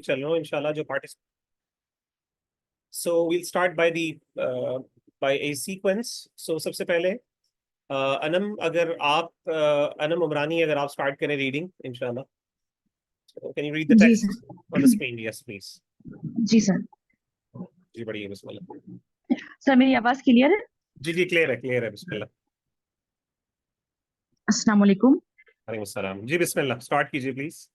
چل رہا ہوں انشاءاللہ جو so well start by a sequence. So سب سے پہلے انم اگر آپ انم عمرانی اگر آپ اسٹارٹ کریں ریڈنگ انشاءاللہ. کین یو ریڈ دا جی text sir. On the screen? Yes please. جی سر. جی بڑھیا بسم اللہ. سر میری آواز کلیئر ہے؟ جی جی کلیئر ہے بسم اللہ. السلام علیکم. وعلیکم السلام. جی بسم اللہ اسٹارٹ کیجیے پلیز.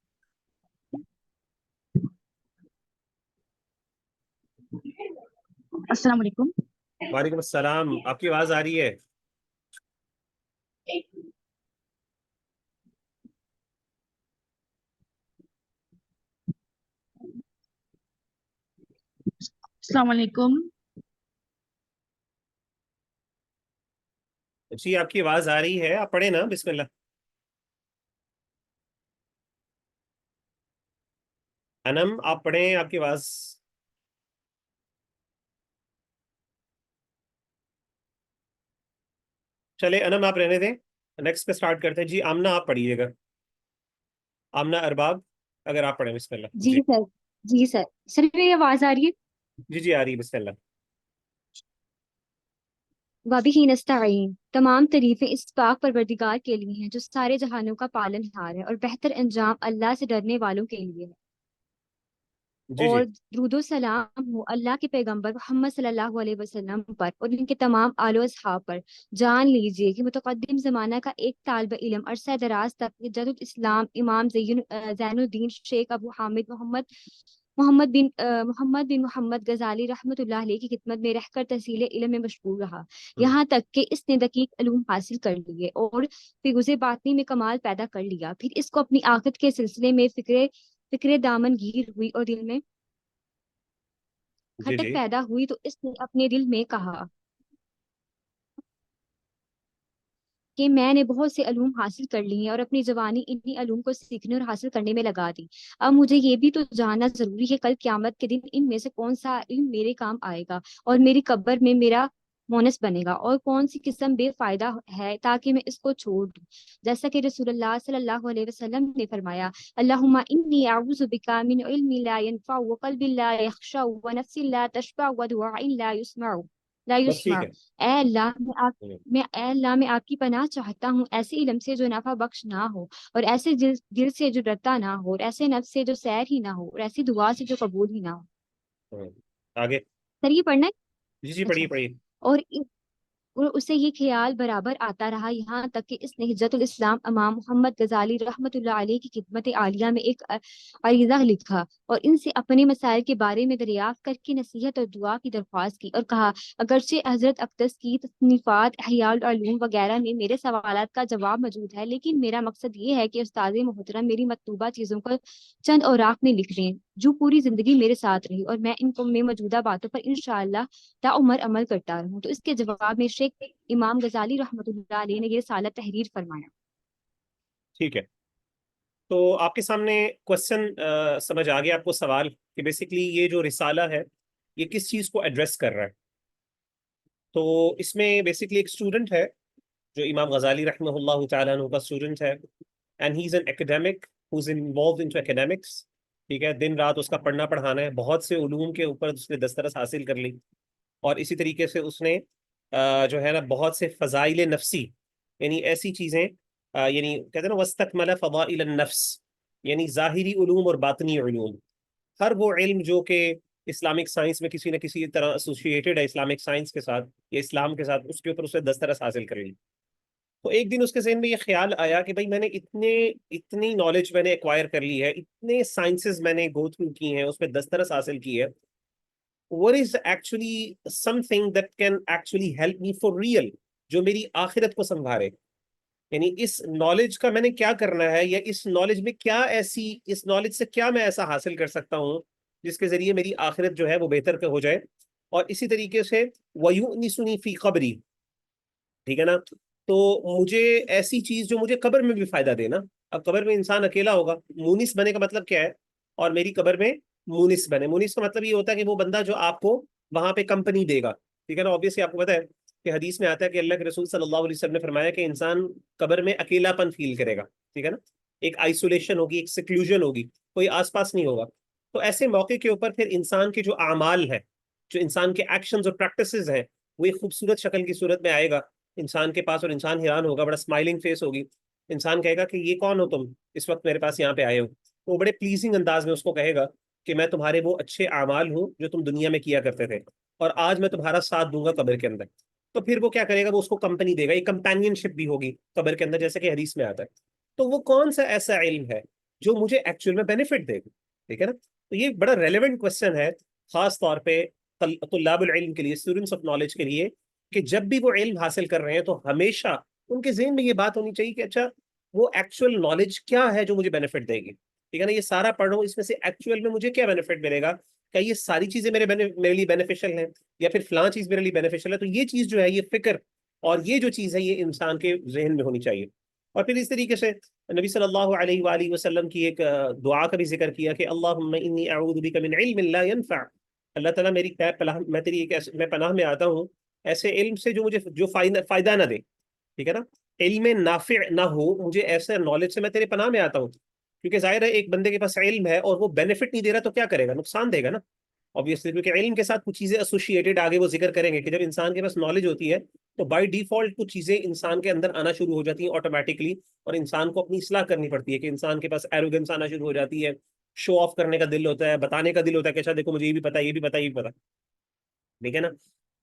السلام علیکم. وعلیکم السلام. آپ کی آواز آ رہی ہے؟ السلام علیکم. جی آپ کی آواز آ رہی ہے, آپ پڑھیں نا بسم اللہ. انم آپ پڑھیں, آپ کی آواز. چلے انم آپ رہنے دیں, نیکسٹ پہ اسٹارٹ کرتے ہیں. جی آمنہ آپ پڑھیے گا. آمنہ ارباب اگر آپ پڑھیں بسم اللہ. جی سر. جی سر. سر میری آواز آ رہی ہے؟ جی جی آ رہی ہے بسم اللہ. وَبِهِ نَسْتَعِينُ. تمام تعریفیں اس پاک پروردگار کے لیے ہیں جو سارے جہانوں کا پالن ہار ہے, اور بہتر انجام اللہ سے ڈرنے والوں کے لیے ہے. جی جی اور درود و سلام ہو اللہ کے پیغمبر محمد صلی اللہ علیہ وسلم پر اور ان کے تمام آل و اصحاب پر. جان لیجئے کہ متقدم زمانہ کا ایک طالب علم عرصہ دراز تک جد الاسلام امام زین الدین شیخ ابو حامد محمد بن محمد غزالی رحمۃ اللہ علیہ کی خدمت میں رہ کر تحصیل علم میں مشغول رہا, یہاں تک کہ اس نے دقیق علوم حاصل کر لیے اور فیض باطنی میں کمال پیدا کر لیا. پھر اس کو اپنی آخرت کے سلسلے میں فکر دامن گیر ہوئی اور دل میں جی کھٹک جی پیدا ہوئی, تو اس نے اپنے دل میں کہا کہ میں نے بہت سے علوم حاصل کر لی ہیں اور اپنی جوانی انہی علوم کو سیکھنے اور حاصل کرنے میں لگا دی. اب مجھے یہ بھی تو جاننا ضروری ہے کل قیامت کے دن ان میں سے کون سا علم میرے کام آئے گا اور میری قبر میں میرا مونس بنے گا, اور کون سی قسم بے فائدہ ہے تاکہ میں اس کو چھوڑ دوں. جیسا کہ رسول اللہ صلی اللہ علیہ وسلم نے فرمایا, اللہم انی اعوذ بک من علم لا ینفع وقلب لا یخشع ونفس لا تشبع ودعاء لا بس یسمع. ٹھیک ہے. اے اللہ میں آپ کی پناہ چاہتا ہوں ایسے علم سے جو نفع بخش نہ ہو, اور ایسے دل سے جو ڈرتا نہ ہو, اور ایسے نفس سے جو سیر ہی نہ ہو, اور ایسی دعا سے جو قبول ہی نہ ہو. آگے. سر یہ پڑھنا جی جی ہے؟ اچھا. پڑھیے پڑھیے. اور اسے یہ خیال برابر آتا رہا یہاں تک کہ اس نے حجت الاسلام امام محمد غزالی رحمۃ اللہ علیہ کی خدمت عالیہ میں ایک عریضہ لکھا اور ان سے اپنے مسائل کے بارے میں دریافت کر کے نصیحت اور دعا کی درخواست کی, اور کہا اگرچہ حضرت اقدس کی تصنیفات احیاء العلوم وغیرہ میں میرے سوالات کا جواب موجود ہے, لیکن میرا مقصد یہ ہے کہ استاد محترم میری مطلوبہ چیزوں کو چند اوراق میں لکھ دیں جو پوری زندگی میرے ساتھ رہی, اور میں ان کو میں موجودہ باتوں پر انشاءاللہ تعمر عمل کرتا رہوں. تو اس کے جواب میں شیخ امام غزالی رحمۃ اللہ علیہ نے یہ رسالہ تحریر فرمایا. ٹھیک ہے, تو آپ کے سامنے کوشچن سمجھ آ گیا آپ کو سوال کہ بیسیکلی یہ جو رسالہ ہے یہ کس چیز کو ایڈریس کر رہا ہے. تو اس میں بیسیکلی ایک اسٹوڈنٹ ہے جو امام غزالی رحمہ اللہ تعالیٰ عنہ کا اسٹوڈنٹ ہے, and he is an academic who is involved into academics. ٹھیک ہے, دن رات اس کا پڑھنا پڑھانا ہے, بہت سے علوم کے اوپر اس نے دسترس حاصل کر لی, اور اسی طریقے سے اس نے جو ہے نا بہت سے فضائل نفسی یعنی ایسی چیزیں یعنی کہتے ہیں نا وَاسْتَكْمَلَ فَضَائِلَ النَّفْس, یعنی ظاہری علوم اور باطنی علوم, ہر وہ علم جو کہ اسلامک سائنس میں کسی نہ کسی طرح ایسوسیٹیڈ ہے اسلامک سائنس کے ساتھ یا اسلام کے ساتھ, اس کے اوپر اسے دسترس حاصل کر لی. تو ایک دن اس کے ذہن میں یہ خیال آیا کہ بھائی میں نے اتنی نالج میں نے ایکوائر کر لی ہے, اتنے سائنسز میں نے گو تھرو کی ہیں, اس پہ دسترس حاصل کی ہے, what is actually something that can actually help me for real, جو میری آخرت کو سنبھارے. یعنی اس نالج کا میں نے کیا کرنا ہے, یا اس نالج میں کیا ایسی, اس نالج سے کیا میں ایسا حاصل کر سکتا ہوں جس کے ذریعے میری آخرت جو ہے وہ بہتر ہو جائے, اور اسی طریقے سے وَيُؤْنِسُنِي فِي قَبْرِي. ٹھیک ہے نا, تو مجھے ایسی چیز جو مجھے قبر میں بھی فائدہ دینا. اب قبر میں انسان اکیلا ہوگا, مونس بنے کا مطلب کیا ہے, اور میری قبر میں مونس بنے. مونس کا مطلب یہ ہوتا ہے کہ وہ بندہ جو آپ کو وہاں پہ کمپنی دے گا. ٹھیک ہے نا, obviously آپ کو پتا ہے کہ حدیث میں آتا ہے کہ اللہ کے رسول صلی اللہ علیہ وسلم نے فرمایا کہ انسان قبر میں اکیلا پن فیل کرے گا. ٹھیک ہے نا, ایک آئسولیشن ہوگی, ایک سیکلوژن ہوگی, کوئی آس پاس نہیں ہوگا. تو ایسے موقع کے اوپر پھر انسان کے جو اعمال ہے، جو انسان کے ایکشنز اور پریکٹسز ہیں، وہ ایک خوبصورت شکل کی صورت میں آئے گا انسان کے پاس، اور انسان حیران ہوگا، بڑا اسمائلنگ فیس ہوگی. انسان کہے گا کہ یہ کون ہو تم اس وقت میرے پاس یہاں پہ آئے ہو. تو وہ بڑے پلیزنگ انداز میں اس کو کہے گا کہ میں تمہارے وہ اچھے اعمال ہوں جو تم دنیا میں کیا کرتے تھے، اور آج میں تمہارا ساتھ دوں گا قبر کے اندر. تو پھر وہ کیا کرے گا، وہ اس کو کمپنی دے گا، ایک کمپینین شپ بھی ہوگی قبر کے اندر، جیسے کہ حدیث میں آتا ہے. تو وہ کون سا ایسا علم ہے جو مجھے ایکچوئل میں بینیفٹ دے گا؟ ٹھیک ہے نا. تو یہ بڑا ریلیونٹ کوشچن ہے خاص طور پہ طلاب العلم کے لیے، اسٹوڈنٹس آف نالج کے لیے، کہ جب بھی وہ علم حاصل کر رہے ہیں تو ہمیشہ ان کے ذہن میں یہ بات ہونی چاہیے کہ اچھا وہ ایکچوئل نالج کیا ہے جو مجھے بینیفٹ دے گی. ٹھیک ہے نا. یہ سارا پڑھ رہا ہوں، اس میں سے ایکچوئل میں مجھے کیا بینیفٹ ملے گا؟ کیا یہ ساری چیزیں میرے لیے بینیفیشل ہیں، یا پھر فلاں چیز میرے لیے بینیفیشل ہے؟ تو یہ چیز جو ہے، یہ فکر اور یہ جو چیز ہے، یہ انسان کے ذہن میں ہونی چاہیے. اور پھر اس طریقے سے نبی صلی اللہ علیہ وآلہ وسلم کی ایک دعا کا بھی ذکر کیا کہ اللہم انی اعوذ بک من علم لا ينفع. اللہ تعالیٰ میں تیری میں پناہ میں آتا ہوں ایسے علم سے جو مجھے جو فائدہ نہ دے. ٹھیک ہے نا. علم نافع نہ ہو، مجھے ایسے نالج سے میں تیرے پناہ میں آتا ہوں. کیونکہ ظاہر ہے ایک بندے کے پاس علم ہے اور وہ بینیفٹ نہیں دے رہا تو کیا کرے گا؟ نقصان دے گا نا obviously. کیونکہ علم کے ساتھ کچھ چیزیں ایسوسیٹیڈ آگے وہ ذکر کریں گے کہ جب انسان کے پاس نالج ہوتی ہے تو بائی ڈیفالٹ کچھ چیزیں انسان کے اندر آنا شروع ہو جاتی ہیں آٹومیٹکلی، اور انسان کو اپنی اصلاح کرنی پڑتی ہے. کہ انسان کے پاس ایروگنس آنا شروع ہو جاتی ہے، شو آف کرنے کا دل ہوتا ہے، بتانے کا دل ہوتا ہے کہ اچھا دیکھو مجھے یہ بھی پتا، یہ بھی پتا، یہ بھی پتا. ٹھیک ہے نا.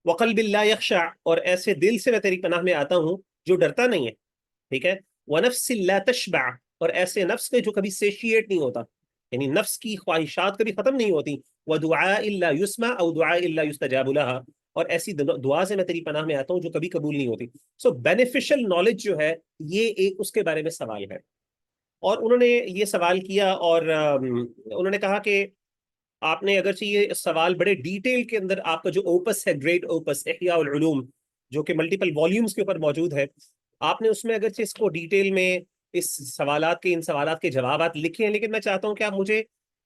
وقلب لا یخشع، اور ایسے دل سے میں تیری پناہ میں آتا ہوں جو ڈرتا نہیں ہے. ٹھیک ہے. ونفس لا تشبع، اور ایسے نفس کے جو کبھی سیشیٹ نہیں ہوتا، یعنی نفس کی خواہشات کبھی ختم نہیں ہوتی. ودعاء لا يسمع او دعاء لا يستجاب لها، اور ایسی دعا سے میں تیری پناہ میں آتا ہوں جو کبھی قبول نہیں ہوتی. سو بینیفیشل نالج جو ہے یہ ایک اس کے بارے میں سوال ہے. اور انہوں نے یہ سوال کیا اور انہوں نے کہا کہ آپ نے اگرچہ یہ سوال بڑے ڈیٹیل کے اندر، آپ کا جو اوپس ہے، گریٹ اوپس احیاء العلوم، جو کہ ملٹیپل والیومز کے اوپر موجود ہے، آپ نے اس میں اگرچہ اس کو ڈیٹیل میں اس ان سوالات کے جوابات لکھے ہیں، لیکن میں چاہتا ہوں کہ آپ مجھے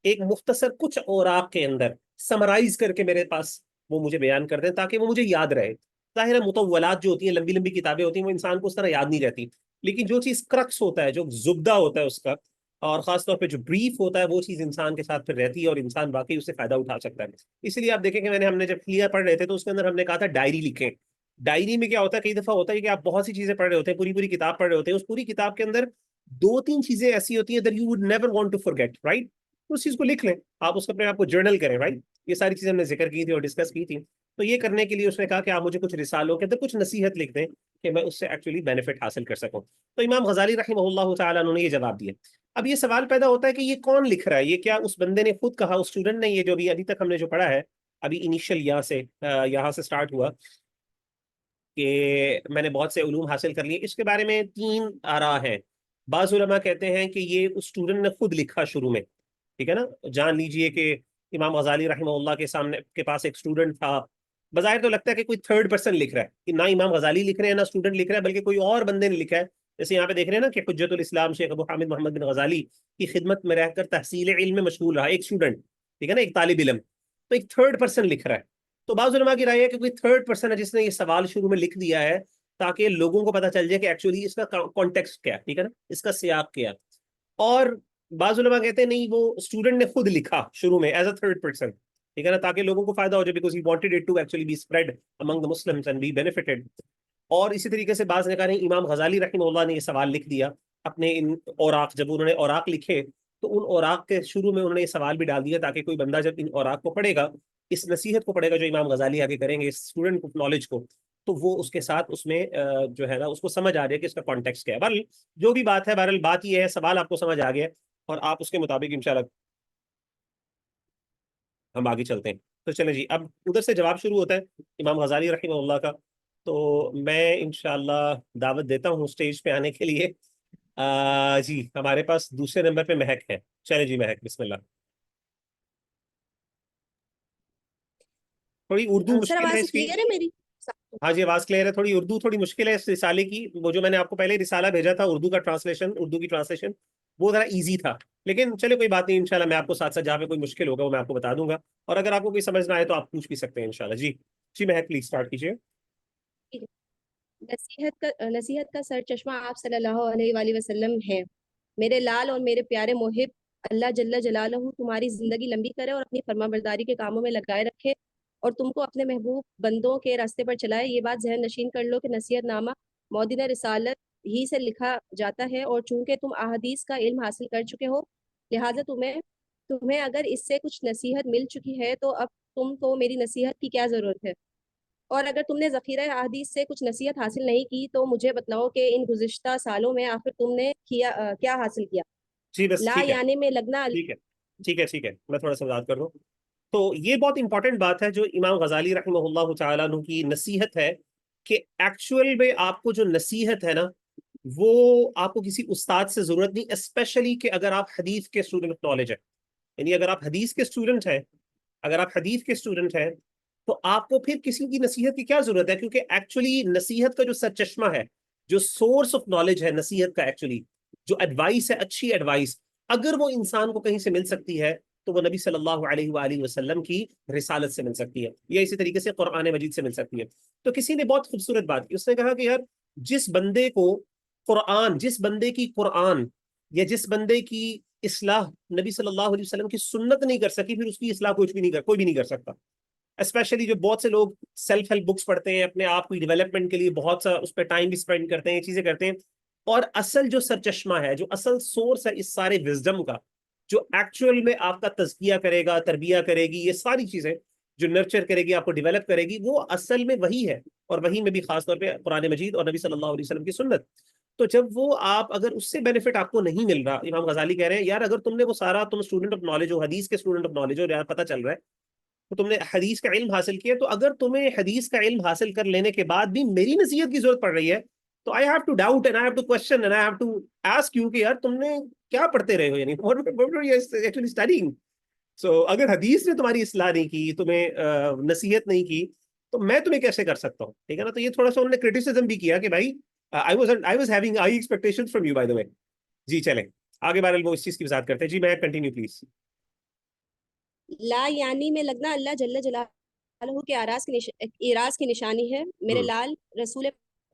ایک مختصر کچھ اوراق کے اندر سمرائز کر کے میرے پاس وہ مجھے بیان کر دیں تاکہ وہ مجھے یاد رہے. ظاہر ہے مطولات جو ہوتی ہیں، لمبی لمبی کتابیں ہوتی ہیں، وہ انسان کو اس طرح یاد نہیں رہتی، لیکن جو چیز کرکس ہوتا ہے، جو زبدہ ہوتا ہے اس کا، اور خاص طور پہ جو بریف ہوتا ہے، وہ چیز انسان کے ساتھ پھر رہتی ہے اور انسان واقعی اس سے فائدہ اٹھا سکتا ہے. اس لیے آپ دیکھیں کہ ہم نے جب کلیئر پڑھ رہے تھے تو اس کے اندر ہم نے کہا تھا ڈائری لکھیں. ڈائری میں کیا ہوتا ہے، کئی دفعہ ہوتا ہے کہ آپ بہت سی چیزیں پڑھ رہے ہوتے ہیں، پوری کتاب پڑھ رہے ہوتے ہیں، اس پوری کتاب کے اندر 2-3 چیزیں ایسی ہوتی ہیں that you would never want to forget, right؟ اس چیز کو لکھ لیں آپ، اس کو اپنے آپ کو جرنل کریں، رائٹ؟ یہ ساری چیزیں ہم نے ذکر کی تھی اور ڈسکس کی تھی. تو یہ کرنے کے لیے اس نے کہا کہ آپ مجھے کچھ رسالوں کے اندر کچھ نصیحت لکھ دیں کہ میں اس سے ایکچولی بینیفٹ حاصل کر سکوں. تو امام غزالی رحمہ اللہ تعالیٰ نے یہ جواب دیا. اب یہ سوال پیدا ہوتا ہے کہ یہ کون لکھ رہا ہے؟ یہ کیا اس بندے نے خود کہا، اس اسٹوڈنٹ نے؟ یہ جو ابھی تک ہم نے جو پڑھا ہے، ابھی انیشل یہاں سے سٹارٹ ہوا کہ میں نے بہت سے علوم حاصل کر لیے. اس کے بارے میں 3 آراء ہیں. بعض علماء کہتے ہیں کہ یہ اس اسٹوڈنٹ نے خود لکھا شروع میں. ٹھیک ہے نا. جان لیجئے کہ امام غزالی رحمہ اللہ کے پاس ایک اسٹوڈنٹ تھا. بظاہر تو لگتا ہے کہ کوئی تھرڈ پرسن لکھ رہا ہے، کہ نہ امام غزالی لکھ رہے ہیں نہ اسٹوڈنٹ لکھ رہا ہے، بلکہ کوئی اور بندے نے لکھا ہے. جیسے یہاں پہ دیکھ رہے ہیں نا کہ حجت الاسلام شیخ ابو حامد محمد بن غزالی کی خدمت میں رہ کر تحصیل علم میں مشغول رہا ایک اسٹوڈنٹ. ٹھیک ہے نا، ایک طالب علم. تو ایک تھرڈ پرسن لکھ رہا ہے. تو بعض علماء کی رائے ہے کہ کوئی تھرڈ پرسن ہے جس نے یہ سوال شروع میں لکھ دیا ہے تاکہ لوگوں کو پتا چل جائے کہ ایکچولی اس کا کانٹیکسٹ کیا ہے. ٹھیک ہے نا، اس کا سیاق کیا ہے. اور بعض علماء کہتے ہیں نہیں، وہ اسٹوڈنٹ نے خود لکھا شروع میں ایز اے تھرڈ پرسن. ٹھیک ہے نا، تاکہ لوگوں کو فائدہ ہو جائے، because he wanted it to actually be spread among the Muslims and be benefited. اور اسی طریقے سے بعض نے کہا نہیں، امام غزالی رحمہ اللہ نے یہ سوال لکھ دیا اپنے ان اوراق. جب انہوں نے اوراق لکھے تو ان اوراق کے شروع میں انہوں نے یہ سوال بھی ڈال دیا تاکہ کوئی بندہ جب ان اوراق کو پڑھے گا، اس نصیحت کو پڑھے گا جو امام غزالی آگے کریں گے اس اسٹوڈنٹ کو نالج کو، تو وہ اس کے ساتھ اس میں جو ہے نا اس کو سمجھ آ جائے کہ اس کا کانٹیکسٹ کیا ہے. بہرحال جو بھی بات ہے، بہرحال بات یہ ہے، سوال آپ کو سمجھ آ گیا اور آپ اس کے مطابق انشاءاللہ ہم آگے چلتے ہیں. تو چلیں جی، اب ادھر سے جواب شروع ہوتا ہے امام غزالی رحمہ اللہ کا. تو میں انشاءاللہ دعوت دیتا ہوں اسٹیج پہ آنے کے لیے. جی، ہمارے پاس دوسرے نمبر پہ مہک ہے. چلیں جی مہک، بسم اللہ. تھوڑی اردو سر مشکل ہے آواز اس کی. کلیئر ہے میری؟ ہاں جی، آواز کلیئر ہے. تھوڑی اردو تھوڑی مشکل ہے اس رسالے کی. وہ جو میں نے آپ کو پہلے رسالہ بھیجا تھا اردو کا ٹرانسلیشن، اردو کی ٹرانسلیشن، وہ ذرا ایزی تھا. لیکن چلے کوئی بات نہیں، انشاءاللہ میں آپ کو ساتھ ساتھ جہاں پہ کوئی مشکل ہوگا وہ میں آپ کو بتا دوں گا. اور اگر آپ کو کوئی سمجھ نہ آئے تو آپ پوچھ بھی سکتے ہیں انشاءاللہ. جی جی مہک، پلیز اسٹارٹ کیجیے. نصیحت کا سر چشمہ آپ صلی اللہ علیہ وآلہ وسلم ہے. میرے لال اور میرے پیارے محب اللہ جل جلالہ تمہاری زندگی لمبی کرے اور اپنی فرما برداری کے کاموں میں لگائے رکھے اور تم کو اپنے محبوب بندوں کے راستے پر چلائے۔ یہ بات ذہن نشین کر لو کہ نصیحت نامہ مودین رسالت ہی سے لکھا جاتا ہے، اور چونکہ تم احادیث کا علم حاصل کر چکے ہو، لہٰذا تمہیں اگر اس سے کچھ نصیحت مل چکی ہے تو اب تم کو میری نصیحت کی کیا ضرورت ہے؟ اور اگر تم نے ذخیرہ احادیث سے کچھ نصیحت حاصل نہیں کی تو مجھے بتلاؤ کہ ان گزشتہ سالوں میں آخر تم نے کیا حاصل کیا؟ جی بس لا ٹھیک ہے، یعنی میں لگنا ٹھیک ہے، ٹھیک ہے، ٹھیک ہے، میں تھوڑا سا وضاحت کر دوں۔ تو یہ بہت امپورٹنٹ بات ہے جو امام غزالی رحمہ اللہ تعالیٰ عنہ کی نصیحت ہے، کہ ایکچوئل میں آپ کو جو نصیحت ہے نا، وہ آپ کو کسی استاد سے ضرورت نہیں، اسپیشلی کہ اگر آپ حدیث کے اسٹوڈنٹ آف نالج ہیں، یعنی اگر آپ حدیث کے اسٹوڈنٹ ہیں، اگر آپ حدیث کے اسٹوڈنٹ ہیں تو آپ کو پھر کسی کی نصیحت کی کیا ضرورت ہے؟ کیونکہ ایکچولی نصیحت کا جو سرچشمہ ہے، جو سورس آف نالج ہے نصیحت کا، ایکچولی جو ایڈوائس ہے، اچھی ایڈوائس اگر وہ انسان کو کہیں سے مل سکتی ہے تو وہ نبی صلی اللہ علیہ وآلہ وسلم کی رسالت سے مل سکتی ہے، یا اسی طریقے سے قرآن مجید سے مل سکتی ہے۔ تو کسی نے بہت خوبصورت بات کی، اس نے کہا کہ یار جس بندے کو جس بندے کی قرآن یا جس بندے کی اصلاح نبی صلی اللہ علیہ وسلم کی سنت نہیں کر سکی، پھر اس کی اصلاح کوئی بھی نہیں کر سکتا۔ اسپیشلی جو بہت سے لوگ سیلف ہیلپ بکس پڑھتے ہیں، اپنے آپ کی ڈیولپمنٹ کے لیے بہت سا اس پہ ٹائم بھی اسپینڈ کرتے ہیں، چیزیں کرتے ہیں، اور اصل جو سرچشمہ ہے، جو اصل سورس ہے اس سارے وزڈم کا، جو ایکچوئل میں آپ کا تزکیہ کرے گا، تربیہ کرے گی، یہ ساری چیزیں جو نرچر کرے گی، آپ کو ڈیولپ کرے گی، وہ اصل میں وہی ہے، اور وہی میں بھی خاص طور پہ قرآن مجید اور نبی صلی اللہ علیہ وسلم کی سنت۔ تو جب وہ آپ اگر اس سے بینیفٹ آپ کو نہیں مل رہا، امام غزالی کہہ رہے ہیں یار اگر تم نے وہ سارا، تم اسٹوڈنٹ آف نالج ہو، حدیث کے اسٹوڈنٹ آف نالج ہو، پتہ چل رہا ہے تو تم نے حدیث کا علم حاصل کیا، تو اگر تمہیں حدیث کا علم حاصل کر لینے کے بعد بھی میری نصیحت کی ضرورت پڑ رہی ہے تو I have to doubt and I have to question and I have to ask you کہ یار تم نے کیا پڑھتے رہے ہو، یعنی what are you actually studying؟ So اگر حدیث نے تمہاری اصلاح نہیں کی، تمہیں نصیحت نہیں کی، تو میں تمہیں کیسے کر سکتا ہوں؟ ٹھیک ہے نا؟ تو یہ تھوڑا سا انہوں نے کرٹیسزم بھی کیا کہ بھائی I was having high expectations from you by the way۔ جی چلیں آگے، بہرحال وہ اس چیز کی وضاحت کرتے ہیں۔ جی میں کنٹینیو پلیز۔ لا یعنی میں لگنا اللہ جل جلالہ کے اعراض کی نشانی ہے۔ میرے لال رسول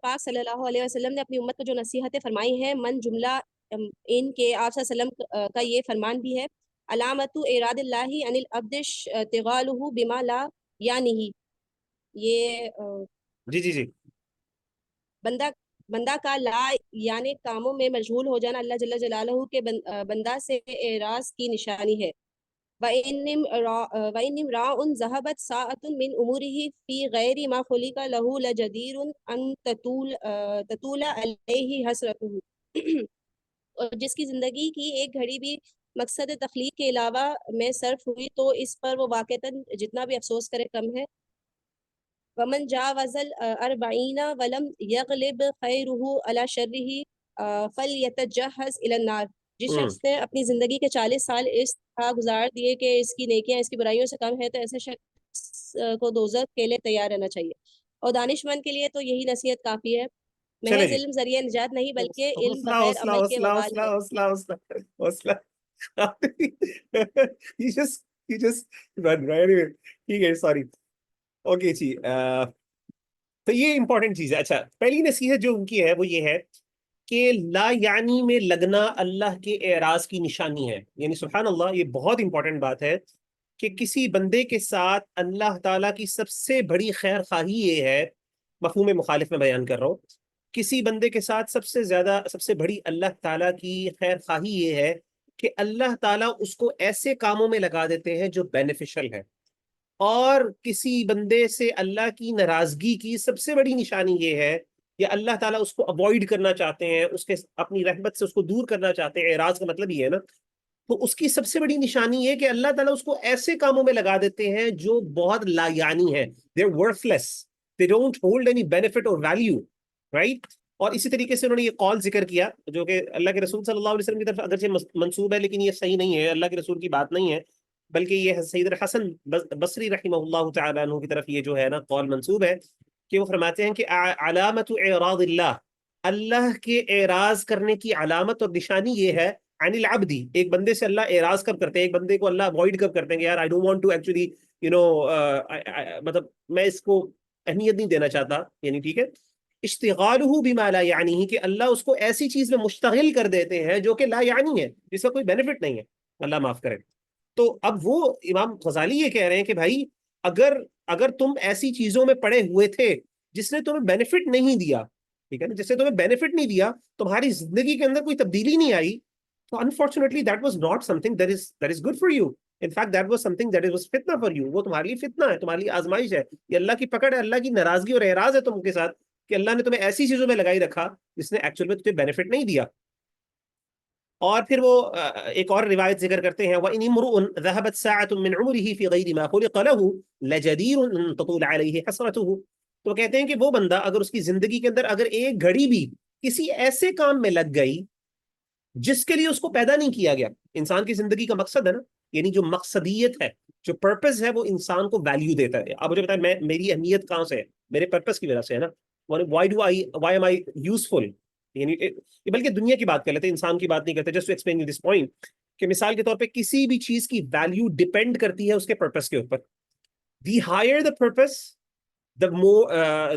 پاک صلی اللہ علیہ وسلم نے اپنی امت کو جو نصیحتیں فرمائی ہیں، من جملہ ان کے آپ صلی اللہ علیہ وسلم کا یہ فرمان بھی ہے، علامت اعراض اللہ عن العبد اشتغالہ بما لا یعنی، یہ جی جی جی بندہ کا لا یعنی کاموں میں مشغول ہو جانا اللہ جل جلالہ کے بندہ سے اعراض کی نشانی ہے۔ وَإِنِّ امْرَأٌ ذَهَبَتْ سَاعَةٌ مِّنْ أُمُورِهِ فِي غَيْرِ مَا خُلِقَ لَهُ لَجَدِيرٌ أَن تَطُولَ عَلَيْهِ حَسْرَتُهُ، اور جس کی زندگی کی ایک گھڑی بھی مقصد تخلیق کے علاوہ میں صرف ہوئی تو اس پر وہ واقعتاً جتنا بھی افسوس کرے کم ہے۔ وَمَنْ جَاوَزَ الْأَرْبَعِينَ وَلَمْ يَغْلِبْ خَيْرُهُ عَلَى شَرِّهِ فَلْيَتَجَهَّزْ إِلَى النَّارِ، جس شخص نے اپنی زندگی کے 40 سال اس طرح گزار دیے کہ اس کی نیکیاں اس کی برائیوں سے کم ہے، تو ایسے شخص کو دوزخ کے لیے تیار رہنا چاہیے۔ اور دانشمند کے لیے تو یہی نصیحت کافی ہے، چلے محض جی، علم ذریعہ نجات نہیں بلکہ علم حوصلہ بغیر حوصلہ عمل کے حوصلہ وبال حوصلہ ہے۔ حوصلہ حوصلہ حوصلہ you just run right away۔ ٹھیک ہے، سوری، اوکے جی۔ تو یہ امپورٹنٹ چیز ہے۔ اچھا، پہلی نصیحت جو ان کی ہے وہ یہ ہے کہ لا یعنی میں لگنا اللہ کے اعراض کی نشانی ہے، یعنی سبحان اللہ، یہ بہت امپورٹنٹ بات ہے کہ کسی بندے کے ساتھ اللہ تعالیٰ کی سب سے بڑی خیر خواہی یہ ہے، مفہوم مخالف میں بیان کر رہا ہوں، کسی بندے کے ساتھ سب سے بڑی اللہ تعالیٰ کی خیر خواہی یہ ہے کہ اللہ تعالیٰ اس کو ایسے کاموں میں لگا دیتے ہیں جو بینیفیشل ہے، اور کسی بندے سے اللہ کی ناراضگی کی سب سے بڑی نشانی یہ ہے، یا اللہ تعالیٰ اس کو اوائڈ کرنا چاہتے ہیں، اس کے اپنی رحمت سے اس کو دور کرنا چاہتے ہیں، اعراض کا مطلب یہ ہے نا، تو اس کی سب سے بڑی نشانی یہ کہ اللہ تعالیٰ اس کو ایسے کاموں میں لگا دیتے ہیں جو بہت لا یعنی ہے، they are worthless, they don't hold any benefit or value, right؟ اور اسی طریقے سے انہوں نے یہ قول ذکر کیا جو کہ اللہ کے رسول صلی اللہ علیہ وسلم کی طرف اگرچہ منسوب ہے لیکن یہ صحیح نہیں ہے، اللہ کے رسول کی بات نہیں ہے، بلکہ یہ سیدنا حسن بصری رحمہ اللہ تعالیٰ عنہ کی طرف یہ جو ہے نا قول منسوب ہے، کہ وہ فرماتے ہیں کہ علامت اعراض اللہ، اللہ کے اعراض کرنے کی علامت اور نشانی یہ ہے، عن العبدی، ایک بندے سے اللہ اعراض کب کرتے ہیں، ایک بندے کو اللہ اوائڈ کب کرتے ہیں کہ یار I don't want to actually مطلب میں اس کو اہمیت نہیں دینا چاہتا، یعنی ٹھیک ہے، اشتغالہ بما لا یعنی، کہ اللہ اس کو ایسی چیز میں مشتغل کر دیتے ہیں جو کہ لا یعنی ہے، جس کا کوئی بینیفٹ نہیں ہے۔ اللہ معاف کرے. تو اب وہ امام غزالی یہ کہہ رہے ہیں کہ بھائی اگر تم ایسی چیزوں میں پڑے ہوئے تھے جس نے تمہیں بینیفٹ نہیں دیا, ٹھیک ہے نا, جس نے تمہیں بینیفٹ نہیں دیا, تمہاری زندگی کے اندر کوئی تبدیلی نہیں آئی, تو unfortunately that was not some thing that is good for you. In fact that was some thing that was فتنہ فار یو. وہ تمہارے لیے فتنہ ہے, تمہارے لیے آزمائش ہے, یہ اللہ کی پکڑ ہے, اللہ کی ناراضگی اور اعراض ہے تم کے ساتھ کہ اللہ نے تمہیں ایسی چیزوں میں لگائی رکھا جس نے ایکچوئل میں تجھے بینیفٹ نہیں دیا. اور پھر وہ ایک اور روایت ذکر کرتے ہیں, وَإِنِ امْرُؤٌ ذَهَبَتْ سَاعَةٌ مِّنْ عُمُرِهِ فِي غَيْرِ مَا خُلِقَ لَهُ لَجَدِيرٌ أَن تَطُولَ عَلَيْهِ حَسْرَتُهُ. تو کہتے ہیں کہ وہ بندہ اگر اس کی زندگی کے اندر اگر ایک گھڑی بھی کسی ایسے کام میں لگ گئی جس کے لیے اس کو پیدا نہیں کیا گیا. انسان کی زندگی کا مقصد ہے نا, یعنی جو مقصدیت ہے, جو پرپز ہے, وہ انسان کو ویلیو دیتا ہے. آپ مجھے بتائیں میری اہمیت کہاں سے ہے؟ میرے پرپز کی وجہ سے ہے نا. وائی ایم آئی یوزفل, یعنی بلکہ دنیا کی بات کر لیتے ہیں, انسان کی بات نہیں کرتے. Just to explain this point کہ مثال کے طور پہ کسی بھی چیز کی ویلیو ڈیپینڈ کرتی ہے اس کے پرپز کے اوپر. The higher the purpose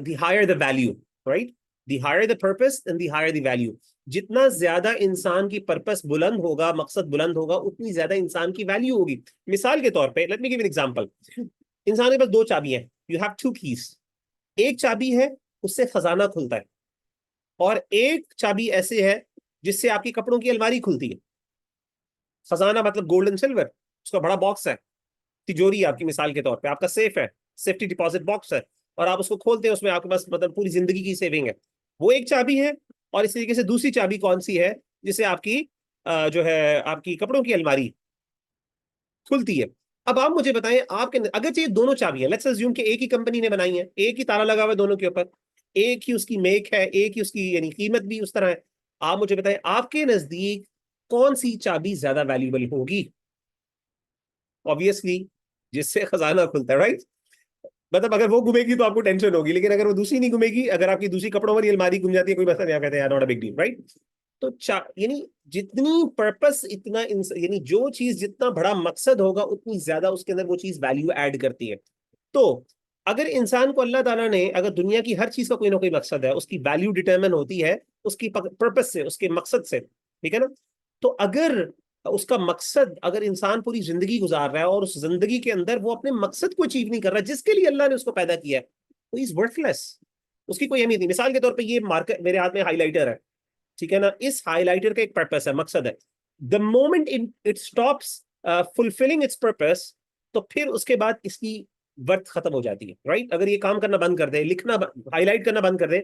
the higher the value, right. The higher the purpose and the higher the value. جتنا زیادہ انسان کی پرپز بلند ہوگا, مقصد بلند ہوگا, اتنی زیادہ انسان کی ویلیو ہوگی. مثال کے طور پہ let me give an example. انسان کے پاس دو چابیاں ہیں, یو ہیو ٹو کیز. ایک چابی ہے اس سے خزانہ کھلتا ہے, اور ایک چابی ایسے ہے جس سے آپ کی کپڑوں کی الماری کھلتی ہے. خزانہ مطلب گولڈ اینڈ سلور, اس کا بڑا باکس ہے, تجوری آپ کی مثال کے طور پہ, آپ کا سیف ہے, سیفٹی ڈپازٹ باکس ہے, اور آپ اس کو کھولتے ہیں, اس میں آپ کے پاس مطلب پوری زندگی کی سیونگ ہے. وہ ایک چابی ہے. اور اس طریقے سے دوسری چابی کون سی ہے جس سے آپ کی جو ہے آپ کی کپڑوں کی الماری کھلتی ہے. اب آپ مجھے بتائیں, آپ کے اگرچہ یہ دونوں چابیاں لیٹس اسیوم کہ ایک ہی کمپنی نے بنائی ہیں, ایک ہی تالا لگا ہوا ہے دونوں کے اوپر, ایک ہی اس کی میک ہے, ایک ہی اس کی یعنی قیمت بھی اس طرح ہے. آپ مجھے بتائیں آپ کے نزدیک کون سی چابی زیادہ ویلیوبل ہوگی؟ obviously جس سے خزانہ کھلتا ہے, رائٹ. مطلب اگر وہ گھومے گی تو آپ کو ٹینشن ہوگی, لیکن اگر وہ دوسری نہیں گھومے گی, اگر آپ کی دوسری کپڑوں والی الماری گھوم جاتی ہے, کوئی مسئلہ نہیں, آپ کہتے ہیں not a big deal, right. تو یعنی جتنی پرپس اتنا یعنی جو چیز جتنا بڑا مقصد ہوگا اتنی زیادہ اس کے اندر وہ چیز ویلیو ایڈ کرتی ہے. تو اگر انسان کو اللہ تعالیٰ نے اگر دنیا کی ہر چیز کا کوئی نہ کوئی مقصد ہے, اس کی ویلیو ڈیٹرمن ہوتی ہے اس کی پرپس سے, اس کے مقصد سے, ٹھیک ہے نا. تو اگر اس کا مقصد, اگر انسان پوری زندگی گزار رہا ہے اور اس زندگی کے اندر وہ اپنے مقصد کو اچیو نہیں کر رہا جس کے لیے اللہ نے اس کو پیدا کیا ہے, تو از ورتھ لیس, اس کی کوئی اہمیت نہیں. مثال کے طور پہ یہ مارکر میرے ہاتھ میں ہائی لائٹر ہے, ٹھیک ہے نا. اس ہائی لائٹر کا ایک پرپس ہے, مقصد ہے. The moment it stops fulfilling its purpose, تو پھر اس کے بعد اس کی ورتھ ختم ہو جاتی ہے, رائٹ. اگر یہ کام کرنا بند کر دے, لکھنا ہائی لائٹ کرنا بند کر دے,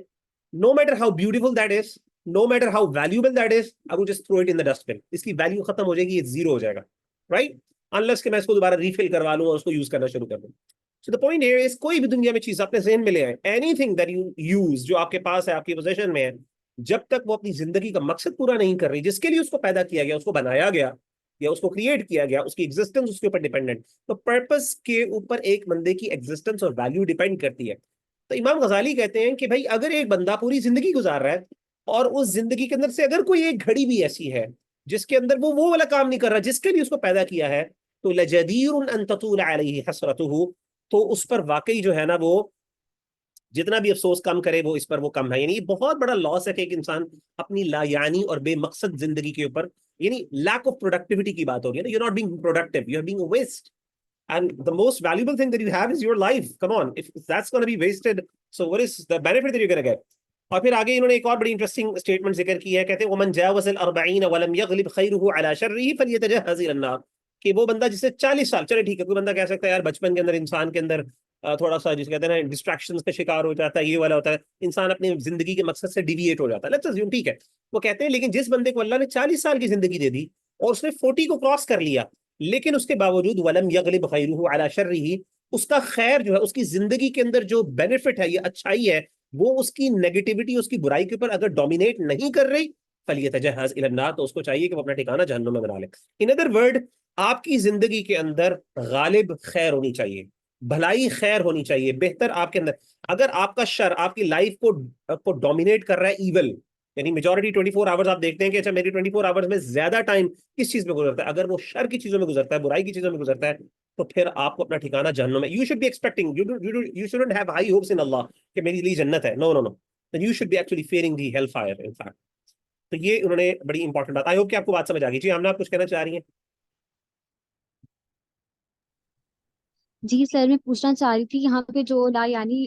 no matter how beautiful that is, no matter how valuable that is, I will just throw it in the dustbin. اس کی ویلیو ختم ہو جائے گی, یہ زیرو ہو جائے گا, رائٹ. unless کہ میں اس کو دوبارہ ریفل کروا لوں اور اس کو یوز کرنا شروع کر دوں. So the point here is کوئی بھی دنیا میں چیز اپنے ذہن میں لے آئیں, anything that you use جو آپ کے پاس ہے, آپ کی پوزیشن میں ہے, جب تک وہ اپنی زندگی کا مقصد پورا نہیں کر رہی جس کے لیے اس کو پیدا کیا گیا, اس کو بنایا گیا یا اس کو کریٹ کیا گیا, اس کی ایگزسٹنس اس کے اوپر ڈیپینڈنٹ. تو پرپس کے اوپر ایک بندے کی ایگزسٹنس اور ویلیو ڈیپینڈ کرتی ہے. تو امام غزالی کہتے ہیں کہ بھائی اگر ایک بندہ پوری زندگی گزار رہا ہے اور اس زندگی کے اندر سے اگر کوئی ایک گھڑی بھی ایسی ہے جس کے اندر وہ والا کام نہیں کر رہا جس کے لیے اس کو پیدا کیا ہے, تو لجدیر ان تطول علیہ حسرتہ, تو اس پر واقعی جو ہے نا وہ جتنا بھی افسوس کم کرے وہ اس پر وہ کم ہے. یعنی یہ بہت بڑا لاس ہے کہ ایک انسان اپنی لا یعنی اور بے مقصد زندگی کے اوپر, یعنی لیک آف پروڈکٹیوٹی کی بات ہو رہی ہے نا. You not being productive, you are being a waste. And the most valuable thing that you have is your life. Come on, if that's going to be wasted, so what is the benefit that you're going to get? اور پھر آگے انہوں نے ایک اور بڑی interesting statement ذکر کی ہے, کہتے ہیں ومن جاوز الاربعین ولم یغلب خیرہ علی شرہ فلیتجہز الی النار. کہ وہ بندہ جسے 40 سال, چلے ٹھیک ہے, کوئی بندہ کہہ سکتا ہے یار بچپن کے اندر انسان کے اندر تھوڑا سا جس کہتے ہیں نا ڈسٹریکشنز کا شکار ہو جاتا ہے, یہ والا ہوتا ہے, انسان اپنی زندگی کے مقصد سے ڈیویٹ ہو جاتا ہے, لیٹس اسیوم, ٹھیک ہے. وہ کہتے ہیں لیکن جس بندے کو اللہ نے 40 سال کی زندگی دے دی اور اس نے 40 کو کراس کر لیا, لیکن اس کے باوجود ولم یغلب خیرہ علی شرہ, اس کا خیر جو ہے, اس کی زندگی کے اندر جو بینیفٹ ہے, یہ اچھائی ہے, وہ اس کی نیگیٹیوٹی, اس کی برائی کے اوپر اگر ڈومینیٹ نہیں کر رہی, فلیتجہز الی النار, تو اس کو چاہیے کہ وہ اپنا ٹھکانہ جہنم میں بنا لے. ان ادر ورڈ, آپ کی زندگی کے اندر غالب خیر ہونی چاہیے, بھلائی خیر ہونی چاہیے, بہتر آپ کے اندر. اگر آپ کا شر آپ کی لائف کو ڈومینیٹ کر رہا ہے, ایول, یعنی میجورٹی 24 آورز آپ دیکھتے ہیں کہ اچھا میری 24 آورز میں زیادہ ٹائم کس چیز میں گزرتا ہے, اگر وہ شر کی چیزوں میں گزرتا ہے, برائی کی چیزوں میں گزرتا ہے, تو پھر آپ کو اپنا ٹھکانہ جہنم میں. You should be expecting, you shouldn't have high hopes in Allah کہ میری لیے جنت ہے, no no no, you should be actually fearing the hell fire in fact. تو یہ انہوں نے بڑی انپورٹنٹ بات, آئی ہوپ کہ آپ کو بات سمجھ آ گئی. جی ہم نے آپ کچھ کہنا چاہ رہی ہیں. جی سر میں پوچھنا چاہ رہی تھی یہاں پہ جو لا یعنی